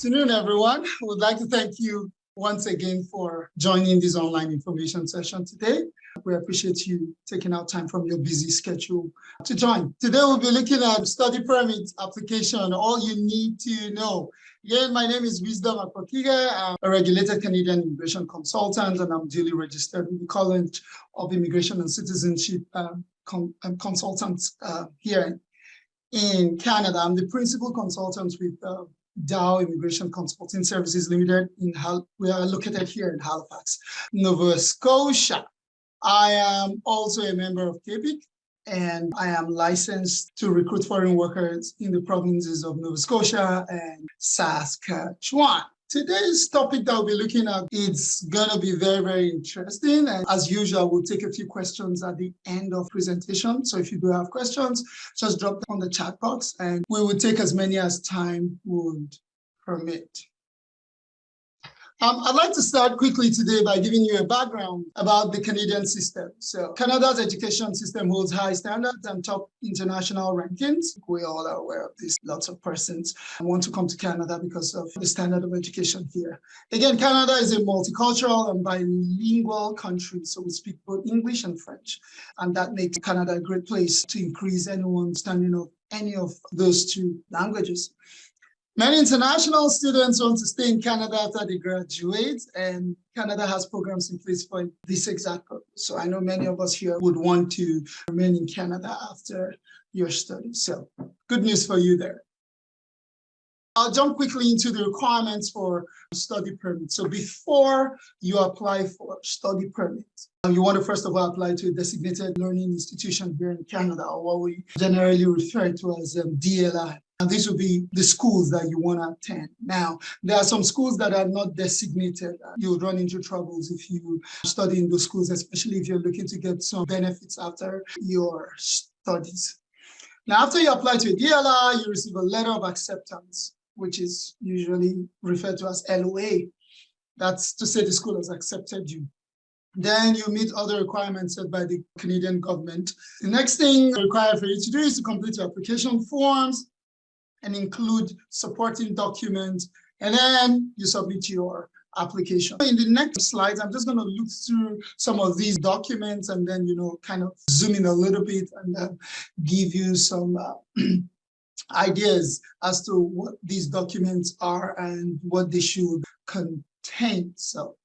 afternoon, everyone. I would like to thank you once again for joining this online information session today. We appreciate you taking out time from your busy schedule to join. Today, we'll be looking at study permit application, all you need to know. Again, my name is Wisdom Akwakiga. I'm a regulated Canadian immigration consultant, and I'm duly registered with the College of Immigration and Citizenship consultants here in Canada. I'm the principal consultant with Dow Immigration Consulting Services Limited. We are located here in Halifax, Nova Scotia. I am also a member of CAPIC, and I am licensed to recruit foreign workers in the provinces of Nova Scotia and Saskatchewan. Today's topic that we'll be looking at, it's going to be very, very interesting. And as usual, we'll take a few questions at the end of presentation. So if you do have questions, just drop them on the chat box and we will take as many as time would permit. I'd like to start quickly today by giving you a background about the Canadian system. So Canada's education system holds high standards and top international rankings. We all are aware of this. Lots of persons want to come to Canada because of the standard of education here. Again, Canada is a multicultural and bilingual country, so we speak both English and French. And that makes Canada a great place to increase anyone's understanding of any of those two languages. Many international students want to stay in Canada after they graduate, and Canada has programs in place for this exact purpose. So I know many of us here would want to remain in Canada after your studies. So good news for you there. I'll jump quickly into the requirements for study permit. So before you apply for study permit, you want to first of all apply to a designated learning institution here in Canada, or what we generally refer to as DLI. And these will be the schools that you want to attend. Now, there are some schools that are not designated. You would run into troubles if you study in those schools, especially if you're looking to get some benefits after your studies. Now, after you apply to a DLI, you receive a letter of acceptance, which is usually referred to as LOA. That's to say the school has accepted you. Then you meet other requirements set by the Canadian government. The next thing required for you to do is to complete your application forms and include supporting documents, and then you submit your application. In the next slides, I'm just going to look through some of these documents and then, kind of zoom in a little bit and give you some ideas as to what these documents are and what they should contain. So,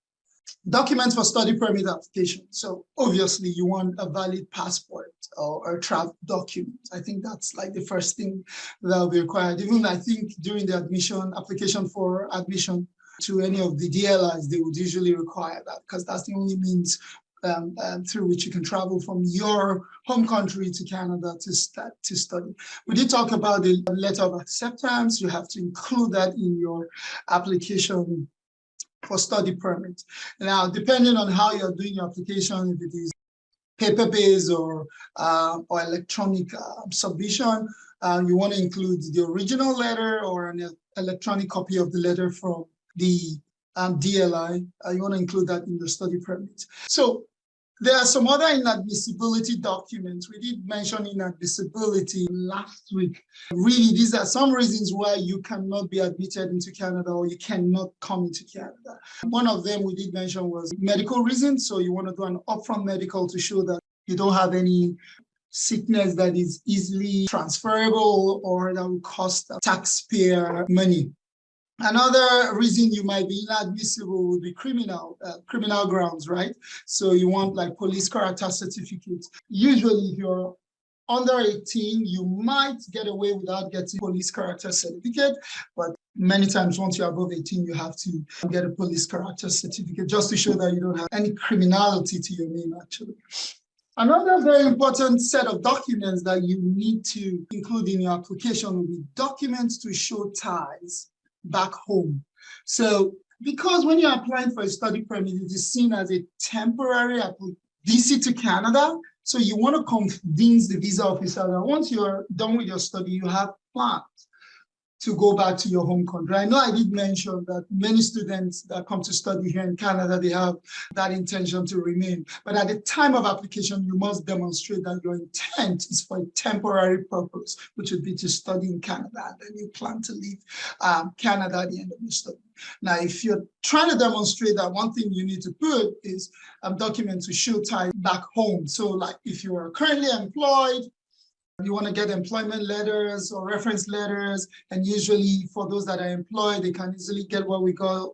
documents for study permit application. So obviously you want a valid passport or a travel document. I think that's like the first thing that will be required. Even I think during the application for admission to any of the DLIs, they would usually require that because that's the only means through which you can travel from your home country to Canada to study. We did talk about the letter of acceptance. You have to include that in your application for study permit. Now, depending on how you're doing your application, if it is paper-based or electronic submission, you want to include the original letter or an electronic copy of the letter from the DLI. You want to include that in your study permit. So there are some other inadmissibility documents. We did mention inadmissibility last week. Really, these are some reasons why you cannot be admitted into Canada or you cannot come into Canada. One of them we did mention was medical reasons. So you want to do an upfront medical to show that you don't have any sickness that is easily transferable or that will cost taxpayer money. Another reason you might be inadmissible would be criminal grounds, right? So you want like police character certificates. Usually if you're under 18, you might get away without getting police character certificate, but many times once you're above 18, you have to get a police character certificate just to show that you don't have any criminality to your name, actually. Another very important set of documents that you need to include in your application will be documents to show ties back home. So because when you're applying for a study permit, it is seen as a temporary visit to Canada. So you want to convince the visa officer that once you're done with your study, you have plans to go back to your home country. I know I did mention that many students that come to study here in Canada, they have that intention to remain. But at the time of application, you must demonstrate that your intent is for a temporary purpose, which would be to study in Canada, and then you plan to leave Canada at the end of your study. Now, if you're trying to demonstrate that, one thing you need to put is documents to show ties back home. So like if you are currently employed, you want to get employment letters or reference letters, and usually for those that are employed, they can easily get what we call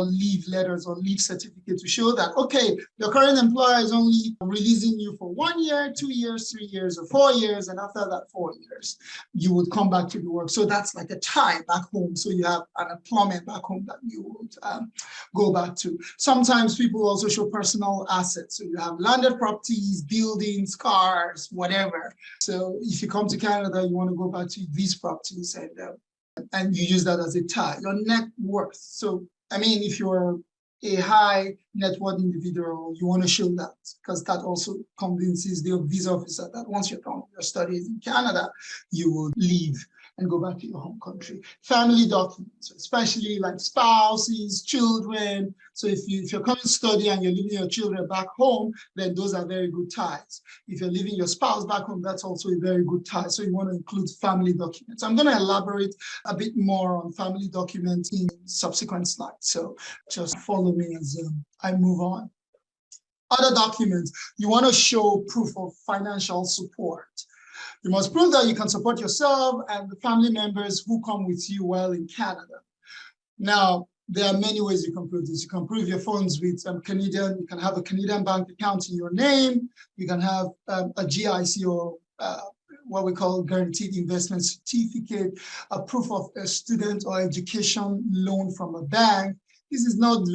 leave letters or leave certificates to show that, okay, your current employer is only releasing you for 1 year, 2 years, 3 years, or 4 years, and after that 4 years, you would come back to the work. So that's like a tie back home. So you have an employment back home that you would go back to. Sometimes people also show personal assets. So you have landed properties, buildings, cars, whatever. So if you come to Canada, you want to go back to these properties and you use that as a tie. Your net worth. So, I mean, if you're a high net worth individual, you want to show that because that also convinces the visa officer that once you're done with your studies in Canada, you will leave and go back to your home country. Family documents, especially like spouses, children. So if you're coming to study and you're leaving your children back home, then those are very good ties. If you're leaving your spouse back home, that's also a very good tie. So you want to include family documents. I'm going to elaborate a bit more on family documents in subsequent slides. So just follow me as I move on. Other documents, you want to show proof of financial support. You must prove that you can support yourself and the family members who come with you while in Canada. Now, there are many ways you can prove this. You can prove your funds with Canadian, you can have a Canadian bank account in your name. You can have a GIC or what we call guaranteed investment certificate, a proof of a student or education loan from a bank. This is not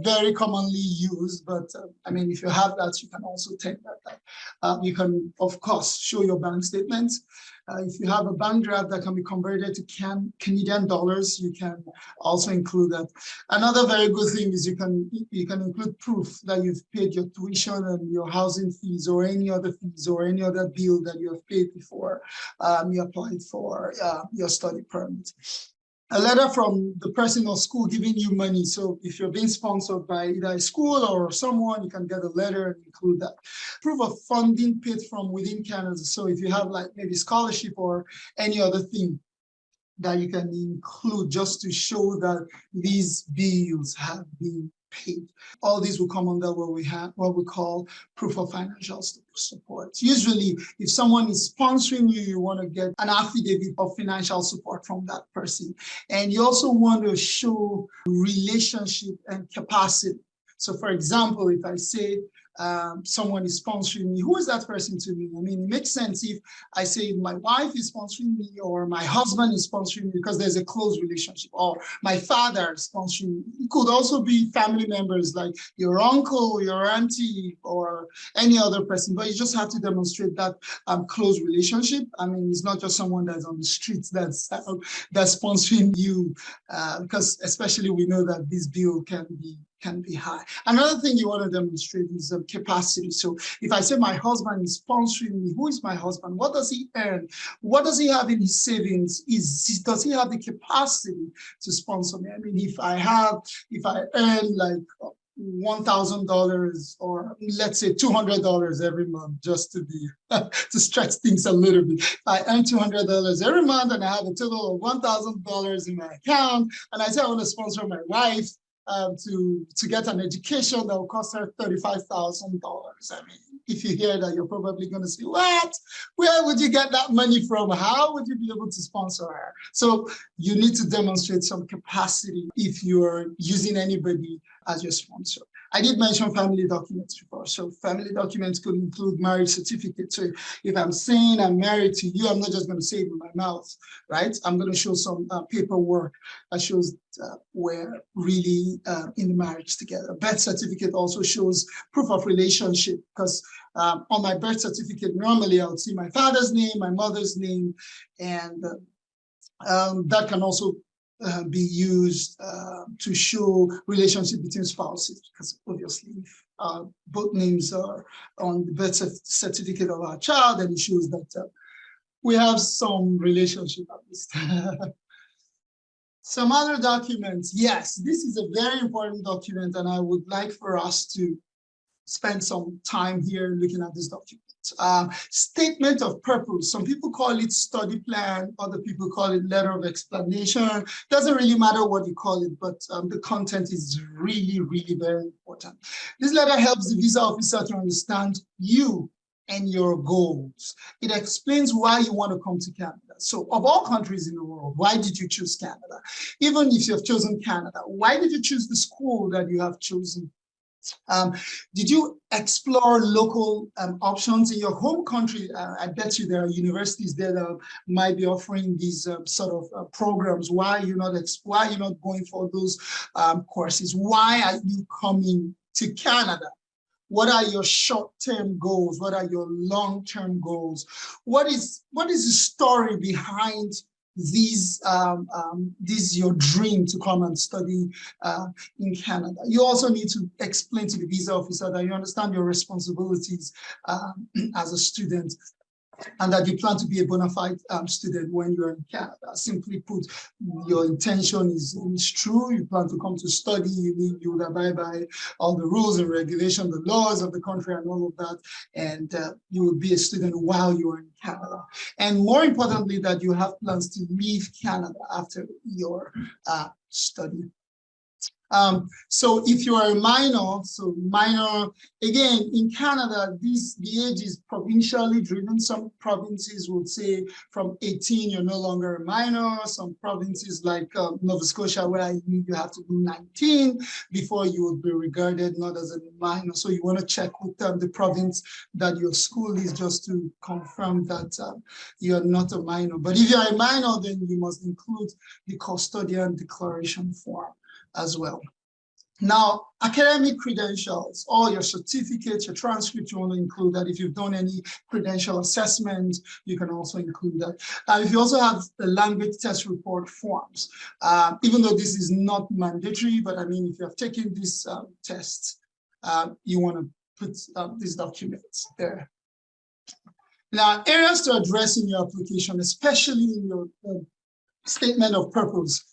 very commonly used, but I mean, if you have that, you can also take that. You can, of course, show your bank statements. If you have a bank draft that can be converted to Canadian dollars, you can also include that. Another very good thing is you can include proof that you've paid your tuition and your housing fees or any other bill that you have paid before you applied for your study permit. A letter from the person or school giving you money. So if you're being sponsored by either a school or someone, you can get a letter and include that. Proof of funding paid from within Canada. So if you have like maybe scholarship or any other thing that you can include just to show that these bills have been paid. All these will come under what we call proof of financial support. Usually, if someone is sponsoring you, you want to get an affidavit of financial support from that person. And you also want to show relationship and capacity. So for example, if I say someone is sponsoring me, who is that person to me? I mean, it makes sense if I say my wife is sponsoring me or my husband is sponsoring me because there's a close relationship, or my father is sponsoring me. It could also be family members like your uncle, your auntie, or any other person, but you just have to demonstrate that close relationship. I mean, it's not just someone that's on the streets that's sponsoring you, because especially we know that this bill can be high. Another thing you want to demonstrate is capacity. So if I say my husband is sponsoring me, who is my husband? What does he earn? What does he have in his savings? Does he have the capacity to sponsor me? I mean, if I earn like $1,000 or let's say $200 every month, just to be to stretch things a little bit. If I earn $200 every month and I have a total of $1,000 in my account, and I say I want to sponsor my wife to get an education that will cost her $35,000. I mean, if you hear that, you're probably going to say, what? Where would you get that money from? How would you be able to sponsor her? So you need to demonstrate some capacity if you're using anybody as your sponsor. I did mention family documents before. So family documents could include marriage certificates. So if I'm saying I'm married to you, I'm not just going to say it in my mouth, right? I'm going to show some paperwork that shows we're really in the marriage together. Birth certificate also shows proof of relationship, because on my birth certificate, normally I would see my father's name, my mother's name, and that can also be used to show relationship between spouses, because obviously if both names are on the birth certificate of our child, then it shows that we have some relationship at least. Some other documents. Yes, this is a very important document, and I would like for us to spend some time here looking at this document. Statement of purpose. Some people call it study plan, other people call it letter of explanation. Doesn't really matter what you call it, but the content is really, really very important. This letter helps the visa officer to understand you and your goals. It explains why you want to come to Canada. So of all countries in the world, why did you choose Canada? Even if you have chosen Canada, why did you choose the school that you have chosen? Did you explore local options in your home country? I bet you there are universities there that might be offering these sort of programs. Why are you not going for those courses? Why are you coming to Canada? What are your short-term goals? What are your long-term goals? What is the story behind these your dream to come and study in Canada? You also need to explain to the visa officer that you understand your responsibilities as a student, and that you plan to be a bona fide student when you're in Canada. Simply put, your intention is true. You plan to come to study. You will abide by all the rules and regulations, the laws of the country and all of that. And you will be a student while you are in Canada. And more importantly, that you have plans to leave Canada after your study. So if you are a minor, again, in Canada, the age is provincially driven. Some provinces would say from 18, you're no longer a minor. Some provinces like Nova Scotia, where you have to be 19 before you would be regarded not as a minor. So you want to check with the province that your school is, just to confirm that you're not a minor. But if you're a minor, then you must include the custodian declaration form as well. Now, academic credentials, all your certificates, your transcripts, you want to include that. If you've done any credential assessment, you can also include that. If you also have the language test report forms, even though this is not mandatory, but I mean, if you have taken this test, you want to put these documents there. Now, areas to address in your application, especially in your statement of purpose.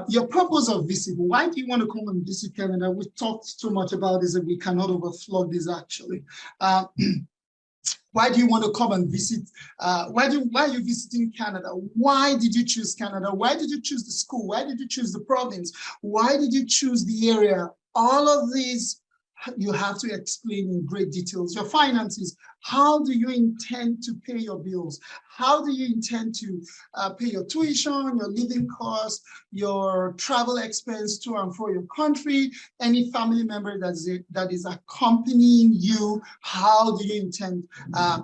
Your purpose of visit. Why do you want to come and visit Canada? We talked too much about this and we cannot overflow this actually. Why do you want to come and visit? Why are you visiting Canada? Why did you choose Canada? Why did you choose the school? Why did you choose the province? Why did you choose the area? All of these you have to explain in great details. Your finances, how do you intend to pay your bills? How do you intend to pay your tuition, your living costs, your travel expense to and for your country, any family member that is accompanying you, how do you intend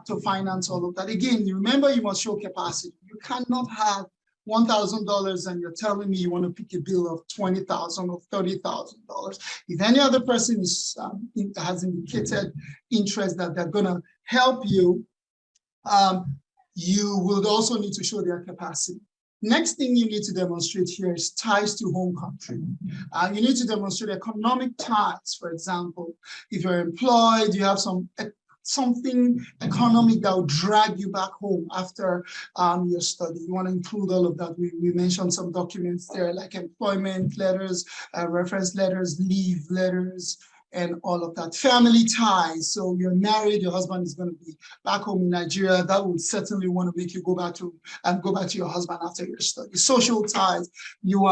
to finance all of that? Again, remember, you must show capacity. You cannot have $1,000 and you're telling me you want to pick a bill of $20,000 or $30,000. If any other person has indicated interest that they're going to help you, you will also need to show their capacity. Next thing you need to demonstrate here is ties to home country. You need to demonstrate economic ties. For example, if you're employed, you have something economic that will drag you back home after your study. You want to include all of that. We mentioned some documents there like employment letters, reference letters, leave letters, and all of that. Family ties. So you're married, your husband is going to be back home in Nigeria. That would certainly want to make you go back to your husband after your study. Social ties. You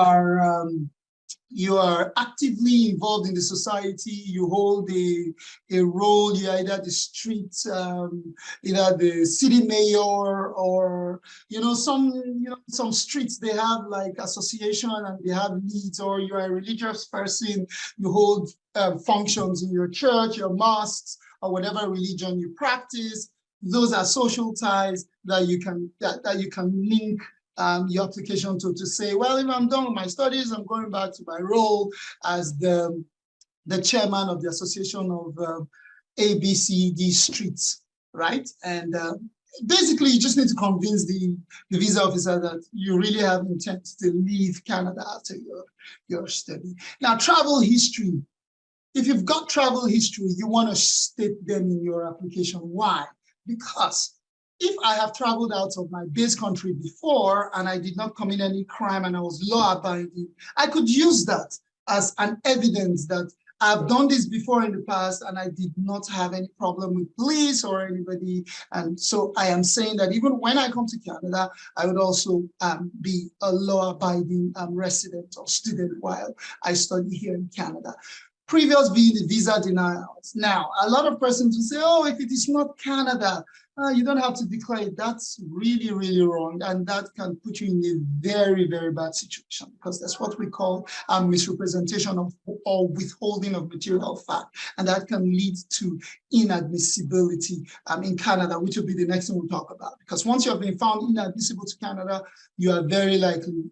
are actively involved in the society. You hold a role. You're either the street, either the city mayor, or some streets they have like association and they have needs. Or you're a religious person. You hold functions in your church, your mosques, or whatever religion you practice. Those are social ties that you can link your application to say, well, if I'm done with my studies, I'm going back to my role as the chairman of the Association of ABCD Streets, right? And basically, you just need to convince the visa officer that you really have intent to leave Canada after your study. Now, travel history. If you've got travel history, you want to state them in your application. Why? Because if I have traveled out of my base country before and I did not commit any crime and I was law-abiding, I could use that as an evidence that I've done this before in the past and I did not have any problem with police or anybody. And so I am saying that even when I come to Canada, I would also be a law-abiding resident or student while I study here in Canada. Previous being the visa denials. Now, a lot of persons will say, oh, if it is not Canada, you don't have to declare it. That's really, really wrong. And that can put you in a very, very bad situation because that's what we call misrepresentation of or withholding of material fact. And that can lead to inadmissibility in Canada, which will be the next thing we'll talk about. Because once you have been found inadmissible to Canada, you are very likely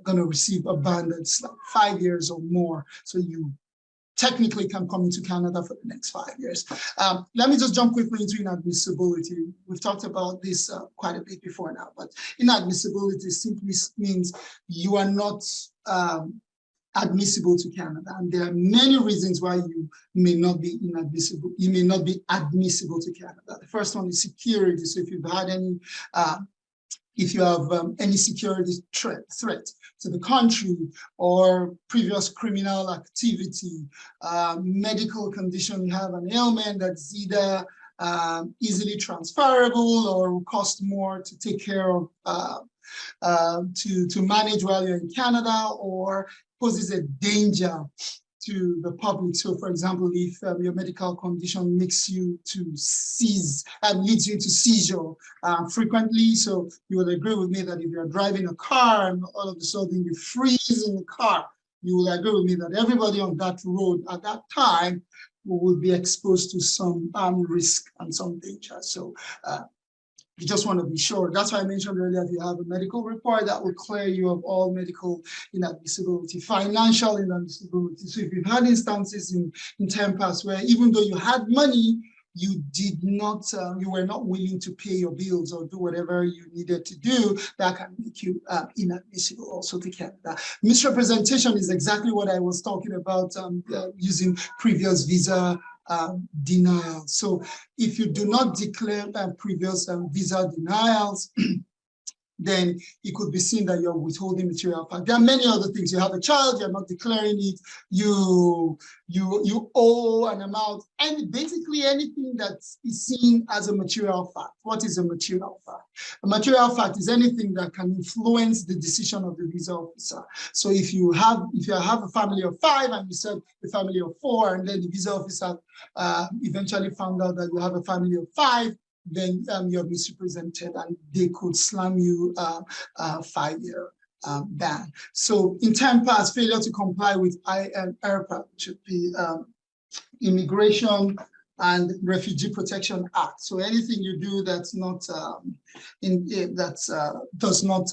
going to receive a ban that's like 5 years or more. So you technically can come into Canada for the next 5 years. Let me just jump quickly into inadmissibility. We've talked about this quite a bit before now, but inadmissibility simply means you are not admissible to Canada. And there are many reasons why you may not be inadmissible. You may not be admissible to Canada. The first one is security. So if you've had any if you have any security threat to the country or previous criminal activity, medical condition, you have an ailment that's either easily transferable or will cost more to take care of, to manage while you're in Canada, or poses a danger to the public. So for example, if your medical condition makes you to seize and leads you to seizure frequently, so you will agree with me that if you're driving a car and all of a sudden you freeze in the car, you will agree with me that everybody on that road at that time will be exposed to some risk and some danger. So you just want to be sure. That's why I mentioned earlier, if you have a medical report, that will clear you of all medical inadmissibility, financial inadmissibility. So if you've had instances in time past where even though you had money, you did not, you were not willing to pay your bills or do whatever you needed to do, that can make you inadmissible also to Canada. Misrepresentation is exactly what I was talking about using previous visa denial. So if you do not declare previous visa denials, then it could be seen that you're withholding material fact. There are many other things. You have a child, you're not declaring it, you owe an amount, and basically anything that is seen as a material fact. What is a material fact? A material fact is anything that can influence the decision of the visa officer. So if you have a family of 5 and you said a family of 4, and then the visa officer eventually found out that you have a family of 5, then you're misrepresented and they could slam you a 5-year ban. So in time past, failure to comply with IRPA, which would be Immigration and Refugee Protection Act. So anything you do that's not does not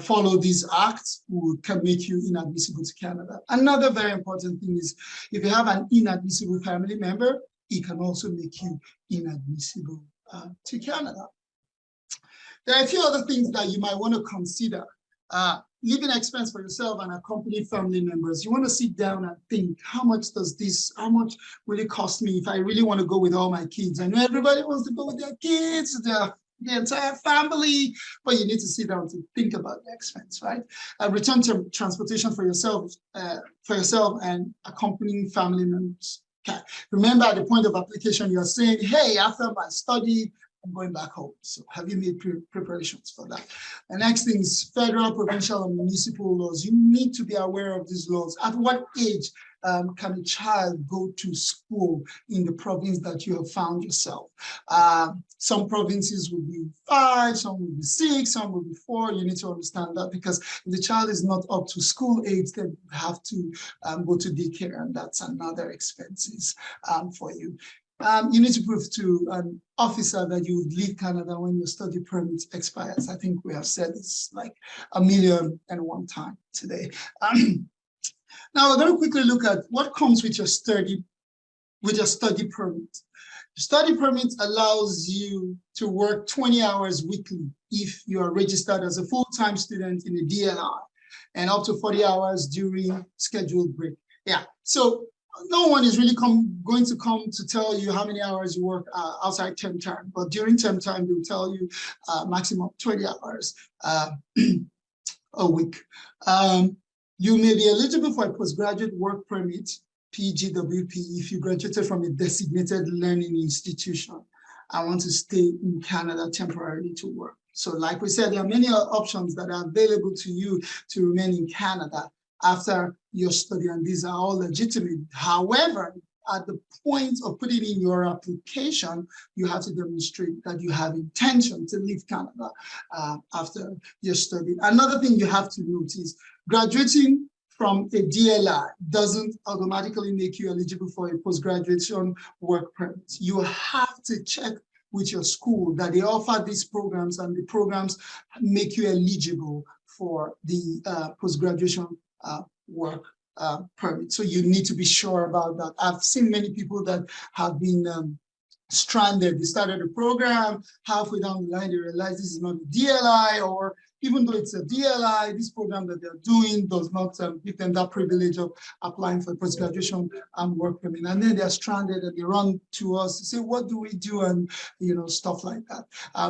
follow these acts can make you inadmissible to Canada. Another very important thing is if you have an inadmissible family member, it can also make you inadmissible to Canada. There are a few other things that you might want to consider. Living expense for yourself and accompanied family members. You want to sit down and think, how much will it cost me if I really want to go with all my kids? I know everybody wants to go with their kids, the entire family, but you need to sit down to think about the expense, right? Return to transportation for yourself and accompanying family members. Okay. Remember, at the point of application, you're saying, hey, after my study, I'm going back home. So have you made preparations for that? The next thing is federal, provincial, and municipal laws. You need to be aware of these laws. At what age can a child go to school in the province that you have found yourself? Some provinces will be 5, some will be 6, some will be 4. You need to understand that, because if the child is not up to school age, then you have to go to daycare, and that's another expenses for you. You need to prove to an officer that you would leave Canada when your study permit expires. I think we have said this like 1,000,001 times today. Now we're going to quickly look at what comes with your study permit. The study permit allows you to work 20 hours weekly if you are registered as a full-time student in the DNR, and up to 40 hours during scheduled break. Yeah, so no one is really going to come to tell you how many hours you work outside term time, but during term time, they'll tell you maximum 20 hours a week. You may be eligible for a postgraduate work permit, PGWP, if you graduated from a designated learning institution and want to stay in Canada temporarily to work. So like we said, there are many options that are available to you to remain in Canada after your study, and these are all legitimate. However, at the point of putting in your application, you have to demonstrate that you have intention to leave Canada after your study. Another thing you have to note is graduating from a DLI doesn't automatically make you eligible for a post-graduation work permit. You have to check with your school that they offer these programs, and the programs make you eligible for the post-graduation work permit. So you need to be sure about that. I've seen many people that have been stranded. They started a program, halfway down the line, they realize this is not a DLI, or even though it's a DLI, this program that they're doing does not give them that privilege of applying for post-graduation work permit. And then they're stranded and they run to us to say, what do we do? And, you know, stuff like that.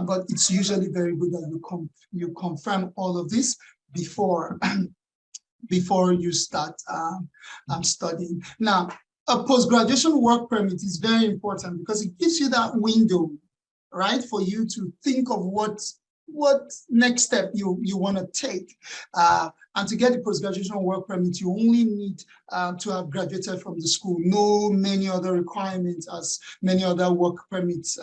But it's usually very good that you confirm all of this before you start studying. Now, a post-graduation work permit is very important because it gives you that window, right, for you to think of what next step you want to take. And to get the post-graduation work permit, you only need to have graduated from the school. No many other requirements as many other work permits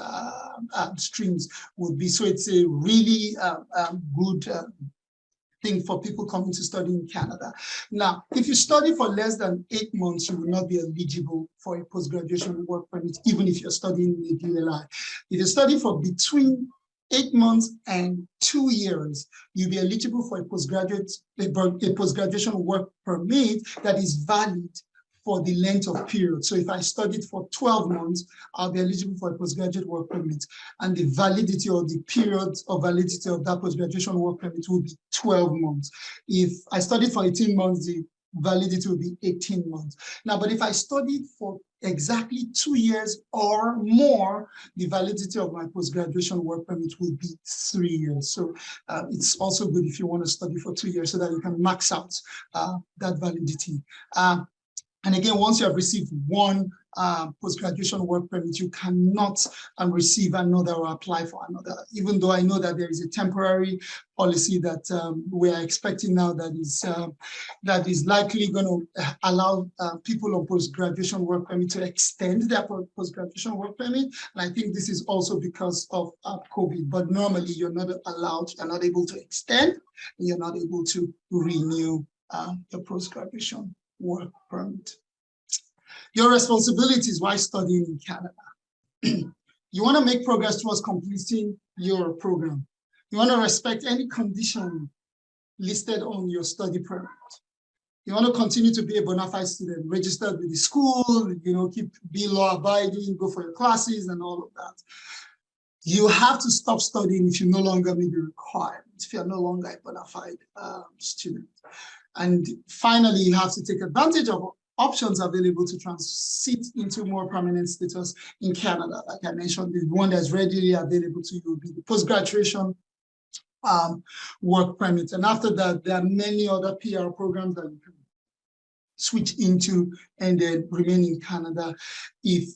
streams would be. So it's a really good thing for people coming to study in Canada. Now, if you study for less than 8 months, you will not be eligible for a post-graduation work permit, even if you're studying in a DLI. If you study for between 8 months and 2 years, you'll be eligible for a post-graduation work permit that is valid for the length of period. So if I studied for 12 months, I'll be eligible for a postgraduate work permit. And the validity or the period of validity of that postgraduation work permit will be 12 months. If I studied for 18 months, the validity will be 18 months. Now, but if I studied for exactly 2 years or more, the validity of my post-graduation work permit will be 3 years. So it's also good if you want to study for 2 years so that you can max out that validity. And again, once you have received one post-graduation work permit, you cannot receive another or apply for another, even though I know that there is a temporary policy that we are expecting now that is likely going to allow people on post-graduation work permit to extend their post-graduation work permit. And I think this is also because of COVID, but normally you're not allowed, you're not able to extend, you're not able to renew your post-graduation work permit. Your responsibilities while studying in Canada. You want to make progress towards completing your program. You want to respect any condition listed on your study permit. You want to continue to be a bona fide student, registered with the school, be law abiding, go for your classes and all of that. You have to stop studying if you no longer meet the requirements, if you're no longer a bona fide student. And finally, you have to take advantage of options available to transit into more permanent status in Canada. Like I mentioned, the one that's readily available to you will be the post-graduation work permit. And after that, there are many other PR programs that you can switch into and then remain in Canada if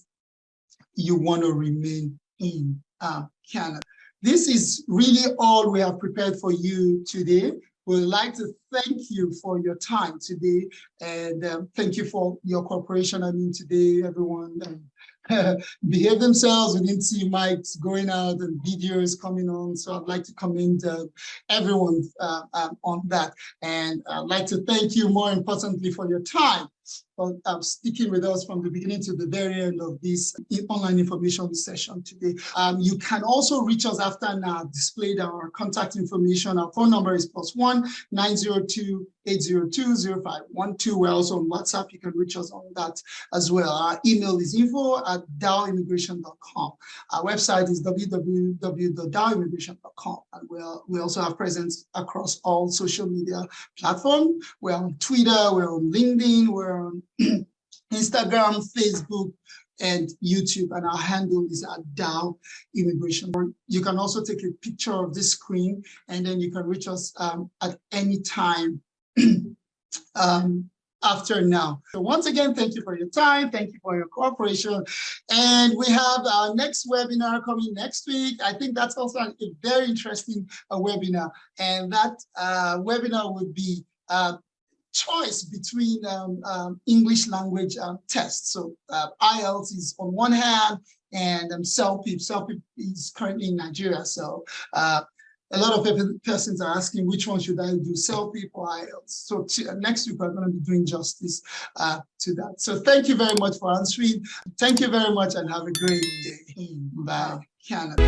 you want to remain in Canada. This is really all we have prepared for you today. We'd like to thank you for your time today, and thank you for your cooperation. I mean, today everyone behaved themselves. We didn't see mics going out and videos coming on, so I'd like to commend everyone on that. And I'd like to thank you, more importantly, for your time, for sticking with us from the beginning to the very end of this online information session today. You can also reach us after now displayed our contact information. Our phone number is +1 902 802 0512. We're also on WhatsApp. You can reach us on that as well. Our email is info@dowimmigration.com. Our website is www.dowimmigration.com. And we also have presence across all social media platforms. We're on Twitter, we're on LinkedIn, we're on Instagram, Facebook, and YouTube, and our handle is at Dow Immigration. You can also take a picture of this screen, and then you can reach us at any time after now. So once again, thank you for your time. Thank you for your cooperation. And we have our next webinar coming next week. I think that's also a very interesting webinar. And that webinar would be choice between English language tests. So IELTS is on one hand, and CELPIP. CELPIP is currently in Nigeria. So a lot of persons are asking which one should I do, CELPIP or IELTS. So next week we're going to be doing justice to that. So thank you very much for answering. Thank you very much and have a great day. Bye, Canada.